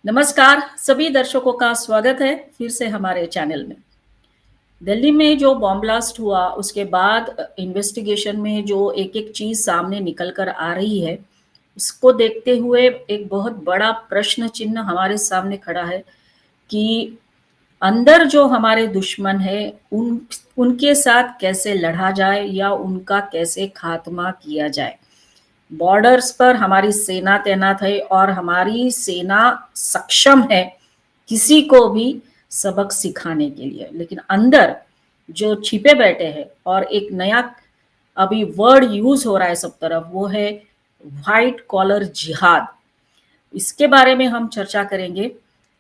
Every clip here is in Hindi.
नमस्कार, सभी दर्शकों का स्वागत है फिर से हमारे चैनल में। दिल्ली में जो बॉम्ब ब्लास्ट हुआ, उसके बाद इन्वेस्टिगेशन में जो एक-एक चीज़ सामने निकल कर आ रही है, उसको देखते हुए एक बहुत बड़ा प्रश्न चिन्ह हमारे सामने खड़ा है कि अंदर जो हमारे दुश्मन हैं, उनके साथ कैसे लड़ा जाए या उनका कैसे खात्मा किया जाए। बॉर्डर्स पर हमारी सेना तैनात है और हमारी सेना सक्षम है किसी को भी सबक सिखाने के लिए, लेकिन अंदर जो छिपे बैठे हैं और एक नया अभी वर्ड यूज हो रहा है सब तरफ, वो है व्हाइट कॉलर जिहाद। इसके बारे में हम चर्चा करेंगे।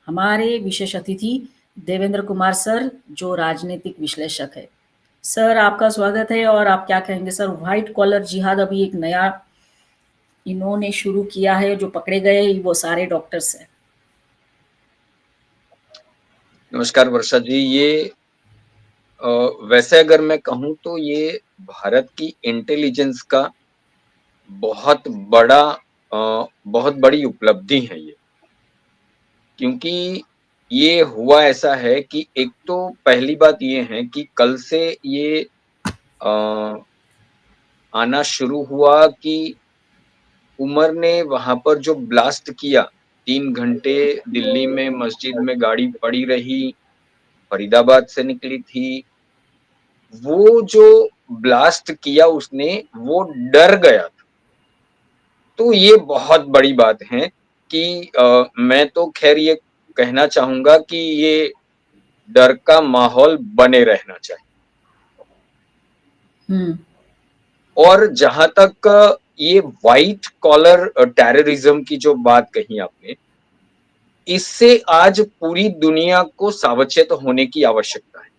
हमारे विशेष अतिथि देवेंद्र कुमार सर, जो राजनीतिक विश्लेषक है। सर, आपका स्वागत है। और आप क्या कहेंगे सर, व्हाइट कॉलर जिहाद अभी एक नया इन्होंने शुरू किया है, जो पकड़े गए वो सारे डॉक्टर्स हैं। नमस्कार वर्षा जी। ये वैसे अगर मैं कहूँ तो ये भारत की इंटेलिजेंस का बहुत बड़ा बहुत बड़ी उपलब्धि है ये, क्योंकि ये हुआ ऐसा है कि एक तो पहली बात ये है कि कल से ये आना शुरू हुआ कि उमर ने वहां पर जो ब्लास्ट किया, 3 घंटे दिल्ली में मस्जिद में गाड़ी पड़ी रही, फरीदाबाद से निकली थी। वो जो ब्लास्ट किया उसने, वो डर गया था। तो ये बहुत बड़ी बात है कि मैं तो खैर ये कहना चाहूंगा कि ये डर का माहौल बने रहना चाहिए। हम्म। और जहां तक ये व्हाइट कॉलर टेररिज्म की जो बात कही आपने, इससे आज पूरी दुनिया को सावचेत होने की आवश्यकता है।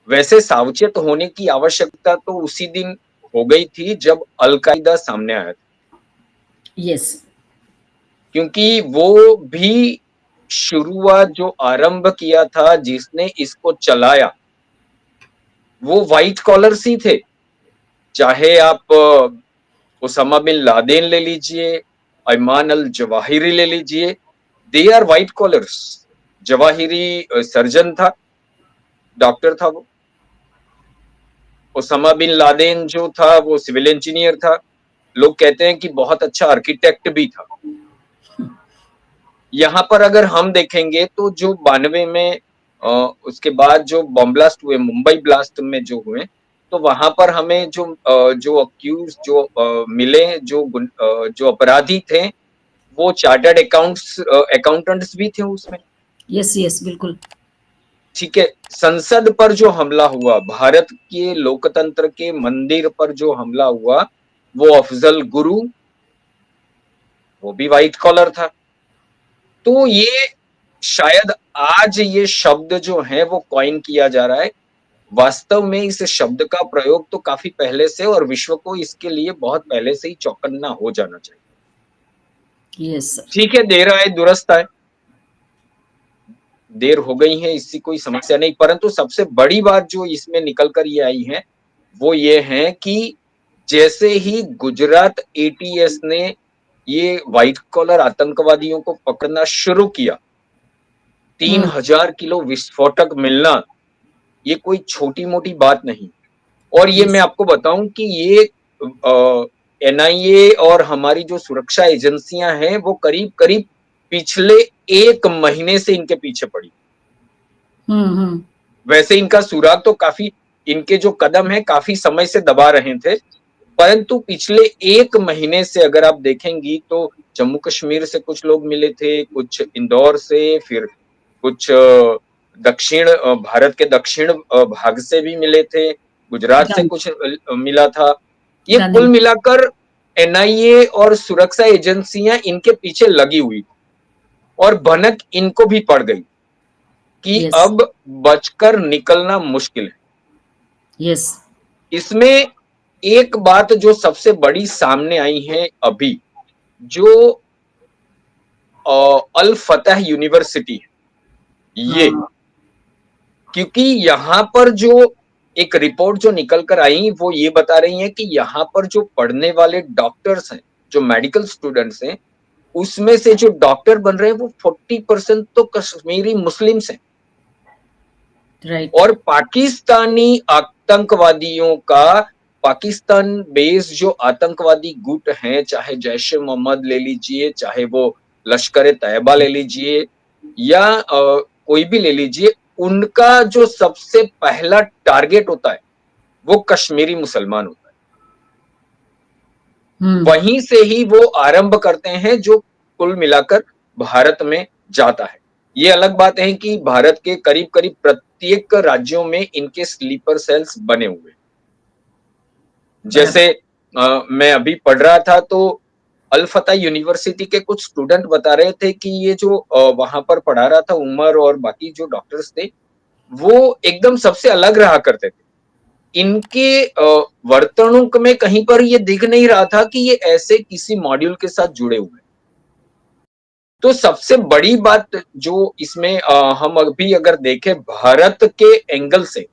वैसे सावचेत होने की आवश्यकता तो उसी दिन हो गई थी जब अलकायदा सामने आया था, यस। क्योंकि वो भी शुरुआत जो आरंभ किया था, जिसने इसको चलाया, वो व्हाइट कॉलर्स ही थे। चाहे आप ओसामा बिन लादेन ले लीजिए, अयमान अल जवाहिरी ले लीजिए, they are white collars. Zawahiri surgeon था, डॉक्टर था वो। ओसामा बिन लादेन जो था वो सिविल इंजीनियर था। लोग कहते हैं कि बहुत अच्छा आर्किटेक्ट भी था। यहाँ पर अगर हम देखेंगे तो जो 92 में उसके बाद जो बॉम्ब ब्लास्ट हुए, मुंबई ब्लास्ट में जो हुए, तो वहां पर हमें जो अक्यूज जो मिले, जो अपराधी थे, वो चार्टर्ड अकाउंटेंट्स भी थे उसमें। यस यस, बिल्कुल। ठीक है। संसद पर जो हमला हुआ, भारत के लोकतंत्र के मंदिर पर जो हमला हुआ, वो अफजल गुरु, वो भी व्हाइट कॉलर था। तो ये शायद आज ये शब्द जो है वो कॉइन किया जा रहा है। वास्तव में इस शब्द का प्रयोग तो काफी पहले से, और विश्व को इसके लिए बहुत पहले से ही चौकन्ना हो जाना चाहिए। Yes sir. ठीक है, देर आए दुरुस्त आए। देर हो गई है, इससी कोई समस्या नहीं, परंतु सबसे बड़ी बात जो इसमें निकल कर ये आई है, वो ये है कि जैसे ही गुजरात एटीएस ने ये व्हाइट कॉलर आतंकवादियों को पकड़ना शुरू किया, 3000 किलो विस्फोटक मिलना, ये कोई छोटी मोटी बात नहीं। और ये मैं यस। आपको बताऊं कि ये एनआईए और हमारी जो सुरक्षा एजेंसियां हैं, वो करीब करीब पिछले 1 महीने से इनके पीछे पड़ी। हम्म। वैसे इनका सुराग तो काफी, इनके जो कदम है काफी समय से दबा रहे थे, परंतु पिछले 1 महीने से अगर आप देखेंगी तो जम्मू कश्मीर से कुछ लोग मिले थे, कुछ इंदौर से, फिर कुछ दक्षिण भारत के दक्षिण भाग से भी मिले थे, गुजरात से कुछ मिला था। ये कुल गांधी। मिलाकर एनआईए और सुरक्षा एजेंसियां इनके पीछे लगी हुई, और भनक इनको भी पड़ गई कि यस। अब बचकर निकलना मुश्किल है। यस। इसमें एक बात जो सबसे बड़ी सामने आई है अभी, जो अल फतह यूनिवर्सिटी है ये, हाँ। क्योंकि यहाँ पर जो एक रिपोर्ट जो निकल कर आई, वो ये बता रही है कि यहाँ पर जो पढ़ने वाले डॉक्टर्स हैं, जो मेडिकल स्टूडेंट्स हैं, उसमें से जो डॉक्टर बन रहे हैं वो 40% तो कश्मीरी मुस्लिम्स हैं। राइट। और पाकिस्तानी आतंकवादियों का, पाकिस्तान बेस्ड जो आतंकवादी गुट हैं, चाहे जैश ए मोहम्मद ले लीजिए, चाहे वो लश्कर ए तैयबा ले लीजिए, या कोई भी ले लीजिए, उनका जो सबसे पहला टारगेट होता है वो कश्मीरी मुसलमान होता है। वहीं से ही वो आरंभ करते हैं, जो कुल मिलाकर भारत में जाता है। ये अलग बात है कि भारत के करीब करीब प्रत्येक राज्यों में इनके स्लीपर सेल्स बने हुए हैं। बराबर। जैसे मैं अभी पढ़ रहा था तो अल फता यूनिवर्सिटी के कुछ स्टूडेंट बता रहे थे कि ये जो वहां पर पढ़ा रहा था उमर और बाकी जो डॉक्टर्स थे, वो एकदम सबसे अलग रहा करते थे। इनके वर्तणुक में कहीं पर ये दिख नहीं रहा था कि ये ऐसे किसी मॉड्यूल के साथ जुड़े हुए हैं। तो सबसे बड़ी बात जो इसमें हम अभी अगर देखें भारत के एंगल से,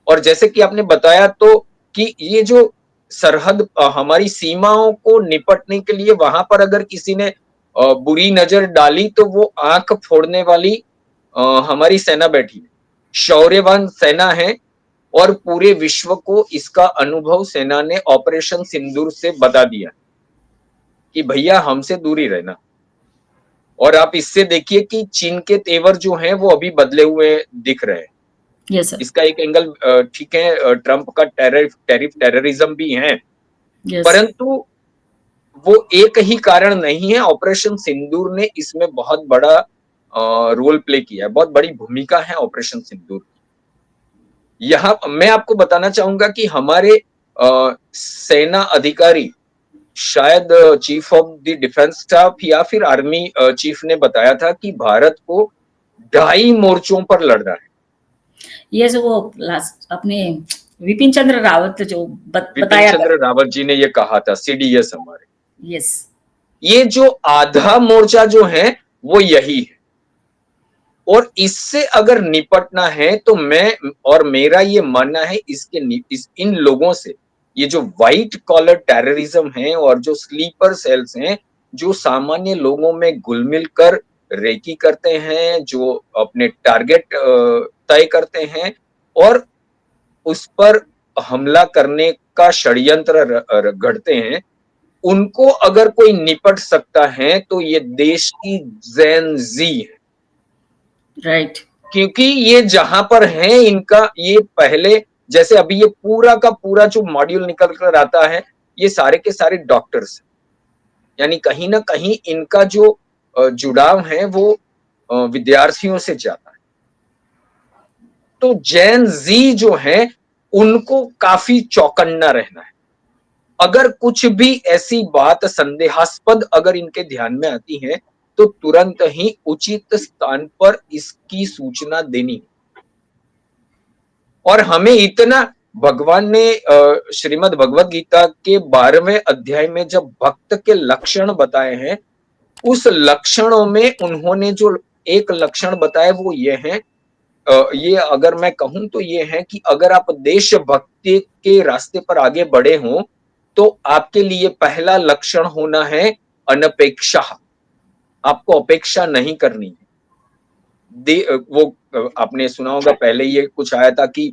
और जैसे कि आपने बताया तो कि ये जो सरहद हमारी सीमाओं को निपटने के लिए वहां पर अगर किसी ने बुरी नजर डाली तो वो आंख फोड़ने वाली हमारी सेना बैठी है, शौर्यवान सेना है। और पूरे विश्व को इसका अनुभव सेना ने ऑपरेशन सिंदूर से बता दिया कि भैया हमसे दूरी रहना। और आप इससे देखिए कि चीन के तेवर जो हैं वो अभी बदले हुए दिख रहे हैं। Yes sir. इसका एक एंगल ठीक है, ट्रंप का टैरिफ टेररिज्म भी है, यस। परंतु वो एक ही कारण नहीं है। ऑपरेशन सिंदूर ने इसमें बहुत बड़ा रोल प्ले किया है, बहुत बड़ी भूमिका है ऑपरेशन सिंदूर। यहाँ मैं आपको बताना चाहूंगा कि हमारे सेना अधिकारी, शायद chief of the defence staff या फिर आर्मी चीफ ने बताया था कि भारत को 2.5 मोर्चों पर लड़ रहा है। ये जो वो लास्ट अपने विपिन चंद्र रावत जो विपिन बताया था। चंद्र रावत जी ने ये कहा था, सीडीएस हमारे। यस। ये जो आधा मोर्चा जो है वो यही है, और इससे अगर निपटना है तो मैं और मेरा ये मानना है इन लोगों से, ये जो व्हाइट कॉलर टेररिज्म है और जो स्लीपर सेल्स हैं, जो सामान्य लोगों में घुल मिल कर रेकी करते हैं, जो अपने टारगेट तय करते हैं और उस पर हमला करने का षड्यंत्र गढ़ते हैं, उनको अगर कोई निपट सकता है तो ये देश की जेन जी है। राइट। क्योंकि ये जहां पर है इनका, ये पहले जैसे अभी ये पूरा का पूरा जो मॉड्यूल निकल कर आता है, ये सारे के सारे डॉक्टर्स, यानी कहीं ना कहीं इनका जो जुड़ाव है वो विद्यार्थियों से जाता है। तो जैन जी जो है उनको काफी चौकन्ना रहना है। अगर कुछ भी ऐसी बात संदेहास्पद अगर इनके ध्यान में आती है तो तुरंत ही उचित स्थान पर इसकी सूचना देनी। और हमें इतना, भगवान ने श्रीमद् भगवत गीता के 12वें अध्याय में जब भक्त के लक्षण बताए हैं, उस लक्षणों में उन्होंने जो एक लक्षण बताए वो ये है, ये अगर मैं कहूं तो ये है कि अगर आप देशभक्ति के रास्ते पर आगे बढ़े हो तो आपके लिए पहला लक्षण होना है अनपेक्षा। आपको अपेक्षा नहीं करनी है। वो आपने सुना होगा, पहले ये कुछ आया था कि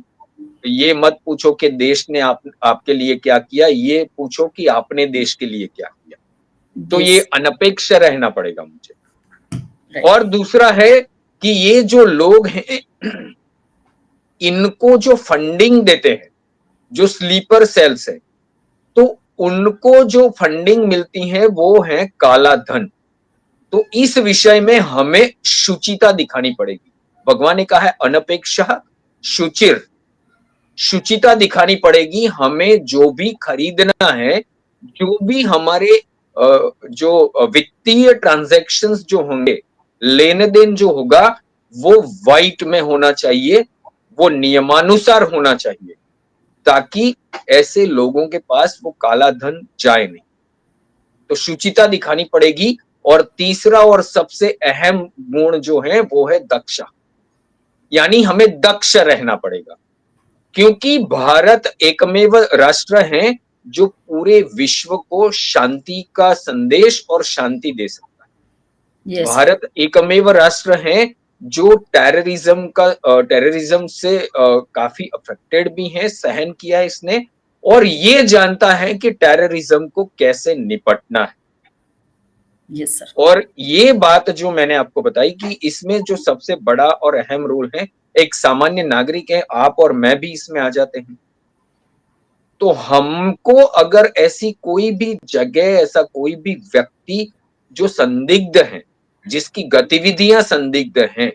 ये मत पूछो कि देश ने आपके लिए क्या किया, ये पूछो कि आपने देश के लिए क्या किया। तो यस। ये अनपेक्ष रहना पड़ेगा मुझे। राइट। और दूसरा है कि ये जो लोग हैं इनको जो फंडिंग देते हैं, जो स्लीपर सेल्स है, तो उनको जो फंडिंग मिलती है वो है काला धन। तो इस विषय में हमें शुचिता दिखानी पड़ेगी। भगवान ने कहा है अनपेक्ष शुचिर, शुचिता दिखानी पड़ेगी। हमें जो भी खरीदना है, जो भी हमारे जो वित्तीय ट्रांजैक्शंस जो होंगे, लेन देन जो होगा, वो व्हाइट में होना चाहिए, वो नियमानुसार होना चाहिए, ताकि ऐसे लोगों के पास वो काला धन जाए नहीं। तो शुचिता दिखानी पड़ेगी। और तीसरा और सबसे अहम गुण जो है वो है दक्षा, यानी हमें दक्ष रहना पड़ेगा, क्योंकि भारत एकमेव राष्ट्र है जो पूरे विश्व को शांति का संदेश और शांति दे सकता है। Yes sir. भारत एकमेव राष्ट्र है जो टेररिज्म से काफी अफेक्टेड भी है, सहन किया है इसने, और ये जानता है कि टेररिज्म को कैसे निपटना है। Yes sir. और ये बात जो मैंने आपको बताई कि इसमें जो सबसे बड़ा और अहम रोल है, एक सामान्य नागरिक है, आप और मैं भी इसमें आ जाते हैं। तो हमको अगर ऐसी कोई भी जगह, ऐसा कोई भी व्यक्ति जो संदिग्ध है, जिसकी गतिविधियां संदिग्ध हैं,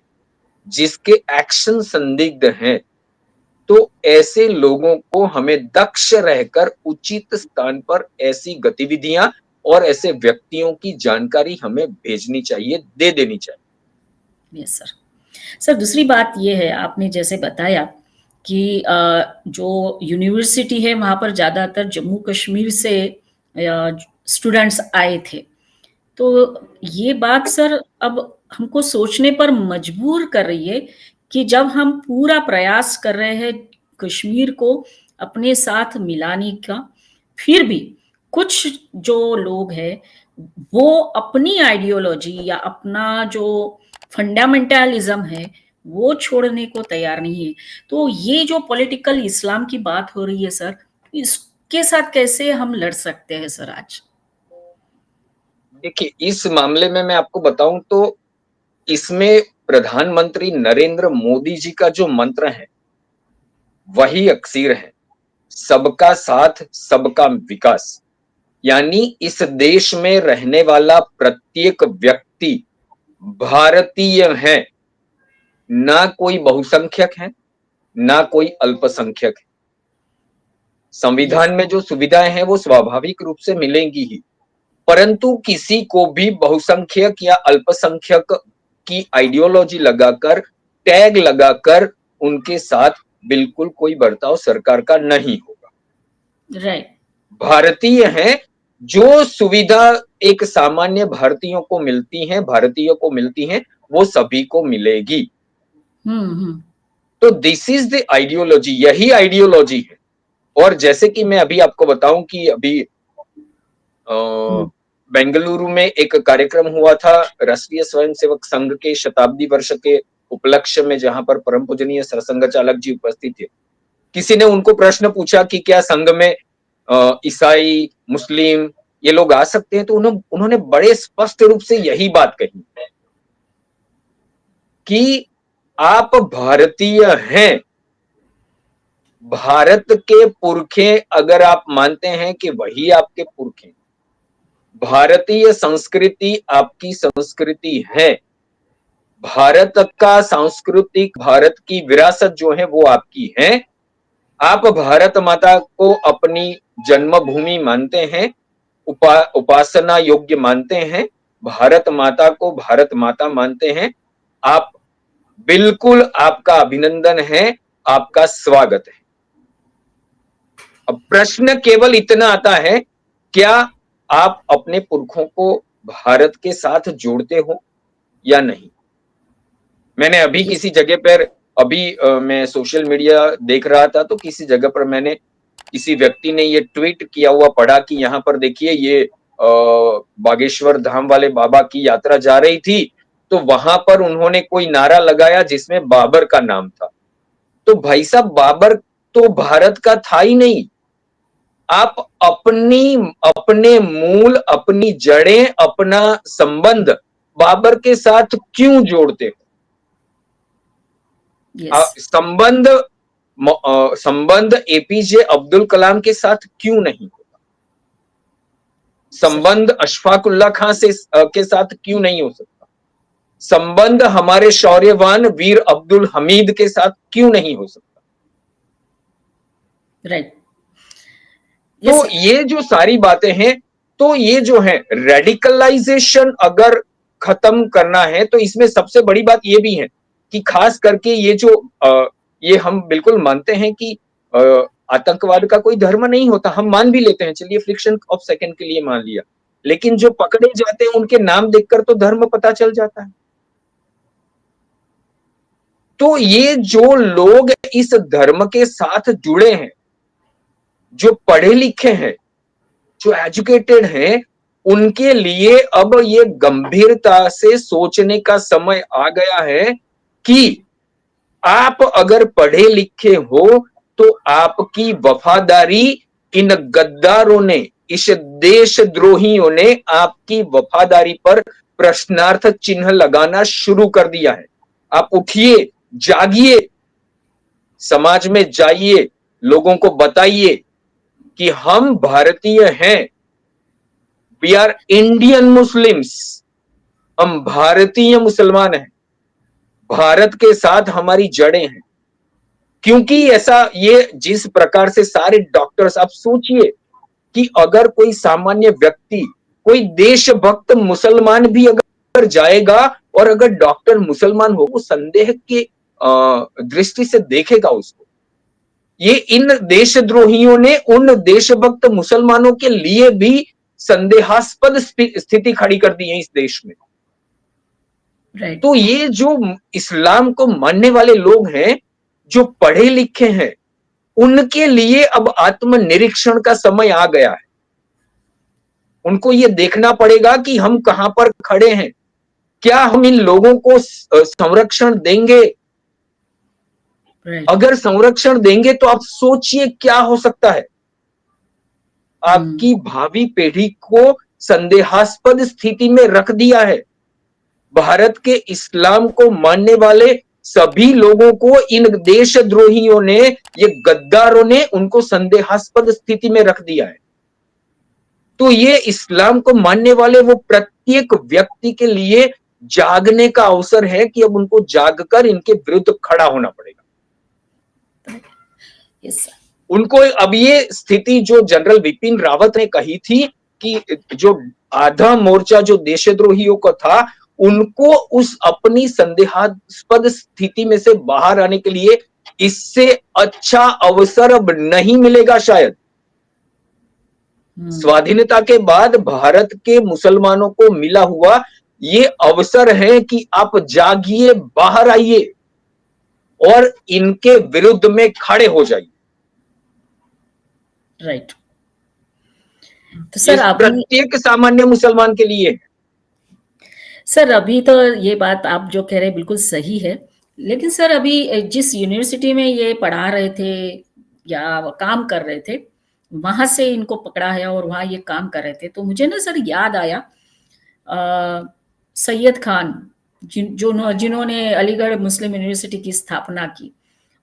जिसके एक्शन संदिग्ध हैं, तो ऐसे लोगों को हमें दक्ष रहकर उचित स्थान पर ऐसी गतिविधियां और ऐसे व्यक्तियों की जानकारी हमें भेजनी चाहिए, दे देनी चाहिए। Yes sir. सर दूसरी बात ये है, आपने जैसे बताया कि जो यूनिवर्सिटी है वहाँ पर ज़्यादातर जम्मू कश्मीर से स्टूडेंट्स आए थे। तो ये बात सर अब हमको सोचने पर मजबूर कर रही है कि जब हम पूरा प्रयास कर रहे हैं कश्मीर को अपने साथ मिलाने का, फिर भी कुछ जो लोग हैं वो अपनी आइडियोलॉजी या अपना जो फंडामेंटलिज्म है वो छोड़ने को तैयार नहीं है। तो ये जो पॉलिटिकल इस्लाम की बात हो रही है सर, इसके साथ कैसे हम लड़ सकते हैं सर आज? देखिए, इस मामले में मैं आपको बताऊं तो इसमें प्रधानमंत्री नरेंद्र मोदी जी का जो मंत्र है, वही अक्सीर है, सबका साथ सबका विकास। यानी इस देश में रहने वाला प्रत्येक व्यक्ति भारतीय है, ना कोई बहुसंख्यक है, ना कोई अल्पसंख्यक है। यस। संविधान में जो सुविधाएं हैं वो स्वाभाविक रूप से मिलेंगी ही, परंतु किसी को भी बहुसंख्यक या अल्पसंख्यक की आइडियोलॉजी लगाकर, टैग लगाकर उनके साथ बिल्कुल कोई बर्ताव सरकार का नहीं होगा। राइट। भारतीय हैं, जो सुविधा एक सामान्य भारतीयों को मिलती है, भारतीयों को मिलती है, वो सभी को मिलेगी। हम्म। तो दिस इज द आइडियोलॉजी, यही आइडियोलॉजी है। और जैसे कि मैं अभी आपको बताऊं कि अभी हम्म। बेंगलुरु में एक कार्यक्रम हुआ था राष्ट्रीय स्वयंसेवक संघ के शताब्दी वर्ष के उपलक्ष्य में, जहां पर परम पूजनीय सरसंघ चालक जी उपस्थित थे। किसी ने उनको प्रश्न पूछा कि क्या संघ में ईसाई, मुस्लिम ये लोग आ सकते हैं, तो उन्होंने बड़े स्पष्ट रूप से यही बात कही कि आप भारतीय हैं, भारत के पुरखे अगर आप मानते हैं कि वही आपके पुरखे, भारतीय संस्कृति आपकी संस्कृति है, भारत का सांस्कृतिक, भारत की विरासत जो है वो आपकी है, आप भारत माता को अपनी जन्मभूमि मानते हैं, उपासना योग्य मानते हैं, भारत माता को भारत माता मानते हैं, आप बिल्कुल, आपका अभिनंदन है, आपका स्वागत है। अब प्रश्न केवल इतना आता है, क्या आप अपने पुरखों को भारत के साथ जोड़ते हो या नहीं? मैंने अभी यस। किसी जगह पर मैं सोशल मीडिया देख रहा था, तो किसी जगह पर मैंने किसी व्यक्ति ने ये ट्वीट किया हुआ पढ़ा कि यहाँ पर देखिए ये बागेश्वर धाम वाले बाबा की यात्रा जा रही थी, तो वहां पर उन्होंने कोई नारा लगाया जिसमें बाबर का नाम था। तो भाई साहब, बाबर तो भारत का था ही नहीं। आप अपने मूल, अपनी जड़ें, अपना संबंध बाबर के साथ क्यों जोड़ते हो? यस। संबंध एपीजे अब्दुल कलाम के साथ क्यों नहीं होता? सर। संबंध अशफाक उल्लाह खां से के साथ क्यों नहीं हो सकता? संबंध हमारे शौर्यवान वीर अब्दुल हमीद के साथ क्यों नहीं हो सकता? राइट। यस तो सर। ये जो सारी बातें हैं, तो ये जो है रेडिकलाइजेशन अगर खत्म करना है, तो इसमें सबसे बड़ी बात ये भी है कि खास करके ये जो ये हम बिल्कुल मानते हैं कि आतंकवाद का कोई धर्म नहीं होता, हम मान भी लेते हैं, चलिए फ्रिक्शन ऑफ सेकंड के लिए मान लिया, लेकिन जो पकड़े जाते हैं उनके नाम देखकर तो धर्म पता चल जाता है। तो ये जो लोग इस धर्म के साथ जुड़े हैं, जो पढ़े लिखे हैं, जो एजुकेटेड हैं, उनके लिए अब ये गंभीरता से सोचने का समय आ गया है कि आप अगर पढ़े लिखे हो तो आपकी वफादारी इन गद्दारों ने, इस देशद्रोहियों ने आपकी वफादारी पर प्रश्नार्थ चिन्ह लगाना शुरू कर दिया है। आप उठिए, जागिए, समाज में जाइए, लोगों को बताइए कि हम भारतीय हैं, वी आर इंडियन मुस्लिम्स, हम भारतीय मुसलमान हैं, भारत के साथ हमारी जड़ें हैं। क्योंकि ऐसा ये जिस प्रकार से सारे डॉक्टर्स, आप सोचिए कि अगर कोई सामान्य व्यक्ति, कोई देशभक्त मुसलमान भी अगर जाएगा और अगर डॉक्टर मुसलमान हो, वो संदेह के दृष्टि से देखेगा उसको। ये इन देशद्रोहियों ने उन देशभक्त मुसलमानों के लिए भी संदेहास्पद स्थिति खड़ी कर दी है इस देश में। राइट। तो ये जो इस्लाम को मानने वाले लोग हैं, जो पढ़े लिखे हैं, उनके लिए अब आत्मनिरीक्षण का समय आ गया है। उनको ये देखना पड़ेगा कि हम कहां पर खड़े हैं, क्या हम इन लोगों को संरक्षण देंगे? राइट। अगर संरक्षण देंगे तो आप सोचिए क्या हो सकता है। आपकी भावी पीढ़ी को संदेहास्पद स्थिति में रख दिया है। भारत के इस्लाम को मानने वाले सभी लोगों को इन देशद्रोहियों ने, ये गद्दारों ने उनको संदेहास्पद स्थिति में रख दिया है। तो ये इस्लाम को मानने वाले वो प्रत्येक व्यक्ति के लिए जागने का अवसर है कि अब उनको जागकर इनके विरुद्ध खड़ा होना पड़ेगा। यस। उनको अब ये स्थिति जो जनरल विपिन रावत ने कही थी कि जो आधा मोर्चा जो देशद्रोहियों का था, उनको उस अपनी संदेहास्पद स्थिति में से बाहर आने के लिए इससे अच्छा अवसर अब नहीं मिलेगा शायद। स्वाधीनता के बाद भारत के मुसलमानों को मिला हुआ ये अवसर है कि आप जागिए, बाहर आइए और इनके विरुद्ध में खड़े हो जाइए। राइट। तो सर अभी प्रत्येक सामान्य मुसलमान के लिए। सर अभी तो ये बात आप जो कह रहे हैं बिल्कुल सही है, लेकिन सर अभी जिस यूनिवर्सिटी में ये पढ़ा रहे थे या काम कर रहे थे, वहाँ से इनको पकड़ा है और वहाँ ये काम कर रहे थे, तो मुझे ना सर याद आया सैयद खान जिन्होंने अलीगढ़ मुस्लिम यूनिवर्सिटी की स्थापना की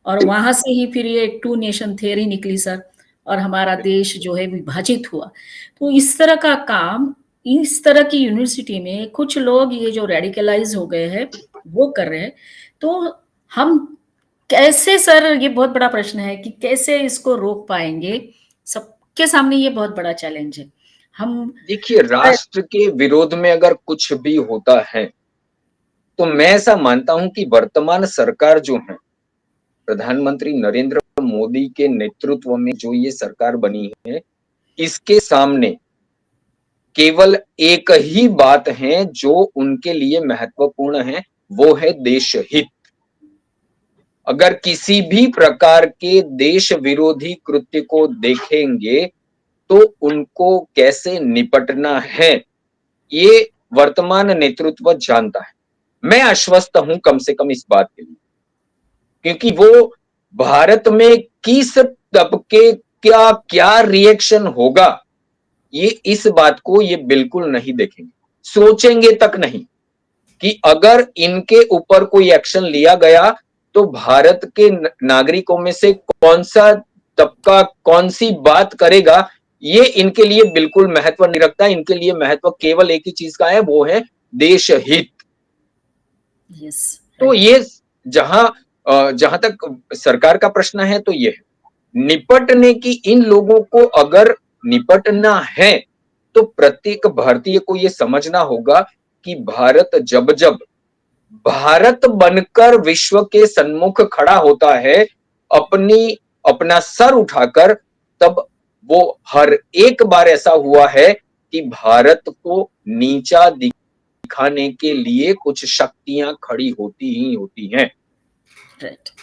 और वहाँ से ही फिर ये टू नेशन थ्योरी निकली सर, और हमारा देश जो है विभाजित हुआ। तो इस तरह का काम, इस तरह की यूनिवर्सिटी में कुछ लोग ये जो रेडिकलाइज हो गए हैं वो कर रहे हैं, तो हम कैसे सर, ये बहुत बड़ा प्रश्न है कि कैसे इसको रोक पाएंगे? सबके सामने ये बहुत बड़ा चैलेंज है। हम देखिए, राष्ट्र के विरोध में अगर कुछ भी होता है तो मैं ऐसा मानता हूं कि वर्तमान सरकार जो है, प्रधानमंत्री नरेंद्र मोदी के नेतृत्व में जो ये सरकार बनी है, इसके सामने केवल एक ही बात है जो उनके लिए महत्वपूर्ण है, वो है देश हित। अगर किसी भी प्रकार के देश विरोधी कृत्य को देखेंगे तो उनको कैसे निपटना है, ये वर्तमान नेतृत्व जानता है। मैं आश्वस्त हूं कम से कम इस बात के लिए, क्योंकि वो भारत में किस तबके क्या क्या रिएक्शन होगा, ये इस बात को ये बिल्कुल नहीं देखेंगे, सोचेंगे तक नहीं कि अगर इनके ऊपर कोई एक्शन लिया गया तो भारत के नागरिकों में से कौन सा तबका कौन सी बात करेगा, ये इनके लिए बिल्कुल महत्व नहीं रखता। इनके लिए महत्व केवल एक ही चीज का है, वो है देश हित। यस। तो ये जहां तक सरकार का प्रश्न है तो ये है निपटने की, इन लोगों को अगर निपटना है तो प्रत्येक भारतीय को ये समझना होगा कि भारत जब जब भारत बनकर विश्व के सन्मुख खड़ा होता है, अपना सर उठाकर, तब वो हर एक बार ऐसा हुआ है कि भारत को नीचा दिखाने के लिए कुछ शक्तियां खड़ी होती ही होती हैं।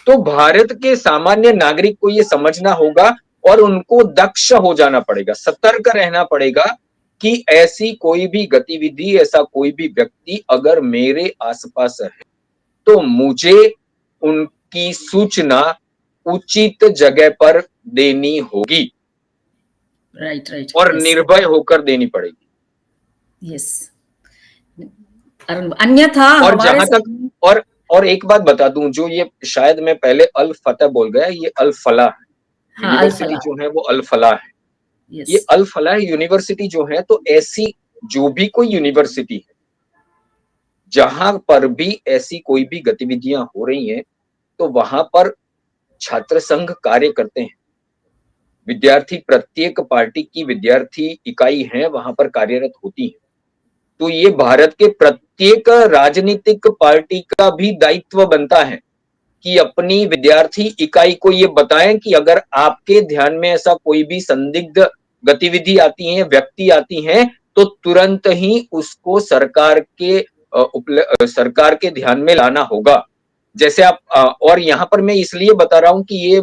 तो भारत के सामान्य नागरिक को ये समझना होगा और उनको दक्ष हो जाना पड़ेगा, सतर्क रहना पड़ेगा कि ऐसी कोई भी गतिविधि, ऐसा कोई भी व्यक्ति अगर मेरे आसपास है, तो मुझे उनकी सूचना उचित जगह पर देनी होगी राइट, राइट, और यस, निर्भय होकर देनी पड़ेगी। यस। अन्यथा और हमारे जहां तक सामने। और एक बात बता दूं, जो ये शायद मैं पहले अल फतह बोल गया, ये अल फलाह है। हाँ, अल यूनिवर्सिटी फलाह, जो है वो अल फलाह है। यस, ये अल फलाह यूनिवर्सिटी जो है, तो ऐसी जो भी कोई यूनिवर्सिटी है जहां पर भी ऐसी कोई भी गतिविधियां हो रही हैं, तो वहां पर छात्र संघ कार्य करते हैं। विद्यार्थी, प्रत्येक पार्टी की विद्यार्थी इकाई है वहां पर कार्यरत होती है। तो ये भारत के प्रत्येक राजनीतिक पार्टी का भी दायित्व बनता है कि अपनी विद्यार्थी इकाई को ये बताएं कि अगर आपके ध्यान में ऐसा कोई भी संदिग्ध गतिविधि आती है, व्यक्ति आती हैं, तो तुरंत ही उसको सरकार के ध्यान में लाना होगा। जैसे आप और यहाँ पर मैं इसलिए बता रहा हूँ कि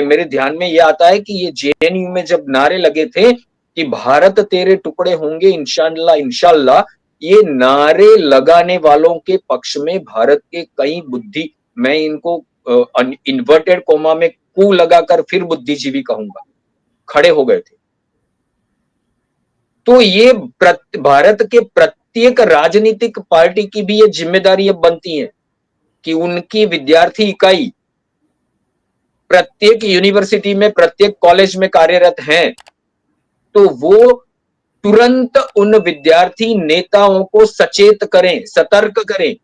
मेरे ध्यान में ये आता है कि ये जेएनयू में जब नारे लगे थे कि भारत तेरे टुकड़े होंगे इंशाअल्लाह इंशाअल्लाह, ये नारे लगाने वालों के पक्ष में भारत के कई बुद्धि, मैं इनको इन्वर्टेड कोमा में कू लगाकर फिर बुद्धिजीवी कहूंगा, खड़े हो गए थे। तो ये भारत के प्रत्येक राजनीतिक पार्टी की भी ये जिम्मेदारी अब बनती है कि उनकी विद्यार्थी इकाई प्रत्येक यूनिवर्सिटी में, प्रत्येक कॉलेज में कार्यरत हैं, तो वो तुरंत उन विद्यार्थी नेताओं को सचेत करें, सतर्क करें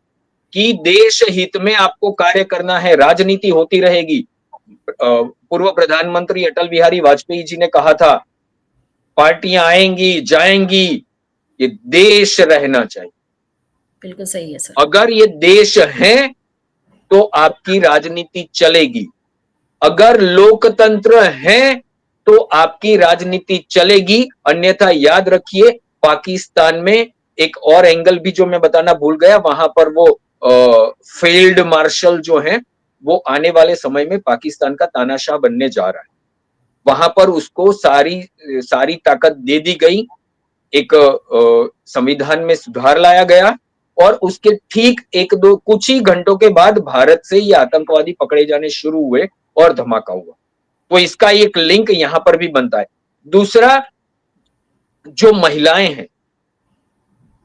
कि देश हित में आपको कार्य करना है। राजनीति होती रहेगी। पूर्व प्रधानमंत्री अटल बिहारी वाजपेयी जी ने कहा था, पार्टियां आएंगी जाएंगी, ये देश रहना चाहिए। बिल्कुल सही है सर। अगर ये देश है तो आपकी राजनीति चलेगी। अगर लोकतंत्र है तो आपकी राजनीति चलेगी। अन्यथा याद रखिए, पाकिस्तान में एक और एंगल भी जो मैं बताना भूल गया, वहां पर वो फील्ड मार्शल जो है, वो आने वाले समय में पाकिस्तान का तानाशाह बनने जा रहा है। वहां पर उसको सारी ताकत दे दी गई। एक संविधान में सुधार लाया गया और उसके ठीक कुछ ही घंटों के बाद भारत से ये आतंकवादी पकड़े जाने शुरू हुए और धमाका हुआ। तो इसका एक लिंक यहां पर भी बनता है। दूसरा, जो महिलाएं हैं,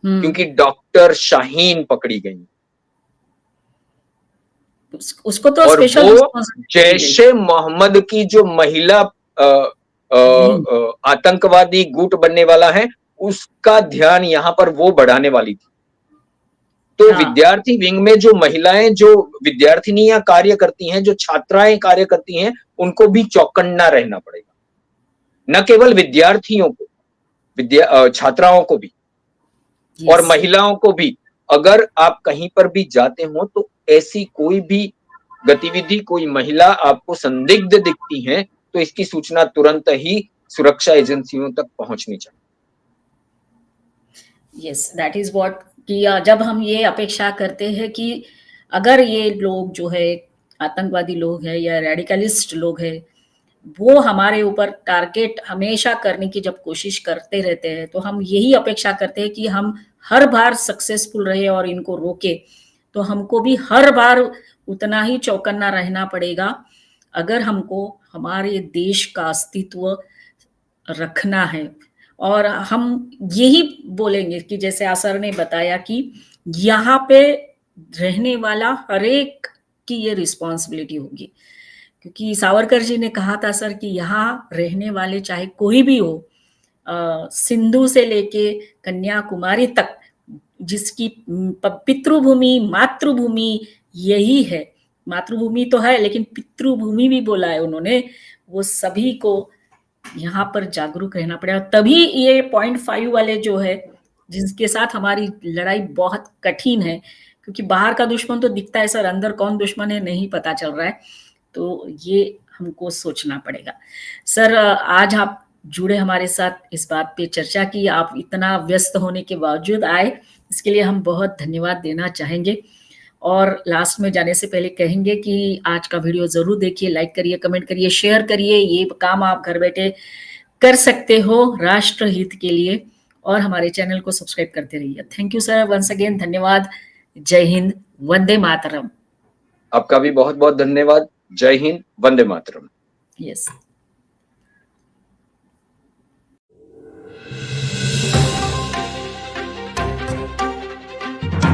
क्योंकि डॉक्टर शाहीन पकड़ी गई उसको तो और स्पेशल वो रिस्पॉन्सिबिलिटी दी गई। जैशे मोहम्मद की जो महिला आतंकवादी गुट बनने वाला है, उसका ध्यान यहां पर वो बढ़ाने वाली थी। तो हाँ, विद्यार्थी विंग में जो महिलाएं, जो विद्यार्थिनियां कार्य करती हैं, जो छात्राएं कार्य करती हैं, उनको भी चौकन्ना रहना पड़ेगा। न केवल विद्यार्थियों को, छात्राओं को भी और यस, महिलाओं को भी। अगर आप कहीं पर भी जाते हो तो ऐसी कोई भी गतिविधि, कोई महिला आपको संदिग्ध दिखती है, तो इसकी सूचना तुरंत ही सुरक्षा एजेंसियों तक पहुंचनी चाहिए। यस, दैट इज व्हाट कि जब हम ये अपेक्षा करते हैं कि अगर ये लोग जो है आतंकवादी लोग हैं या रेडिकलिस्ट लोग हैं, वो हमारे ऊपर टारगेट हमेशा करने की जब कोशिश करते रहते हैं, तो हम यही अपेक्षा करते हैं कि हम हर बार सक्सेसफुल रहे और इनको रोके। तो हमको भी हर बार उतना ही चौकन्ना रहना पड़ेगा, अगर हमको हमारे देश का अस्तित्व रखना है। और हम यही बोलेंगे कि जैसे असर ने बताया कि यहाँ पे रहने वाला हर एक की ये रिस्पॉन्सिबिलिटी होगी, क्योंकि सावरकर जी ने कहा था सर कि यहाँ रहने वाले चाहे कोई भी हो, सिंधु से लेके कन्याकुमारी तक, जिसकी पितृभूमि मातृभूमि यही है। मातृभूमि तो है लेकिन पितृभूमि भी बोला है उन्होंने। वो सभी को यहाँ पर जागरूक रहना पड़ेगा, तभी ये 0.5 वाले जो है, जिसके साथ हमारी लड़ाई बहुत कठिन है, क्योंकि बाहर का दुश्मन तो दिखता है सर, अंदर कौन दुश्मन है नहीं पता चल रहा है। तो ये हमको सोचना पड़ेगा। सर, आज आप जुड़े हमारे साथ, इस बात पे चर्चा की, आप इतना व्यस्त होने के बावजूद आए, इसके लिए हम बहुत धन्यवाद देना चाहेंगे। और लास्ट में जाने से पहले कहेंगे कि आज का वीडियो ज़रूर देखिए, लाइक करिए, कमेंट करिए, शेयर करिए। ये काम आप घर बैठे कर सकते हो राष्ट्र हित के लिए, और हमारे चैनल को सब्सक्राइब करते रहिए। Thank you sir, once again धन्यवाद। जय हिंद, वंदे मातरम। आपका भी बहुत-बहुत धन्यवाद। जय हिंद, वंदे मातरम। यस।